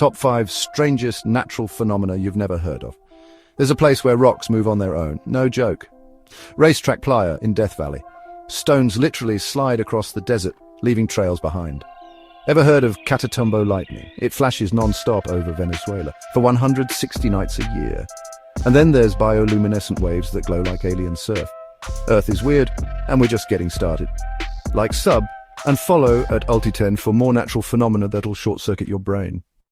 Top 5 strangest natural phenomena you've never heard of. There's a place where rocks move on their own. No joke. Racetrack Playa in Death Valley. Stones literally slide across the desert, leaving trails behind. Ever heard of Catatumbo lightning? It flashes non-stop over Venezuela for 160 nights a year. And then there's bioluminescent waves that glow like alien surf. Earth is weird, and we're just getting started. Like, sub, and follow at UltiTen for more natural phenomena that'll short-circuit your brain.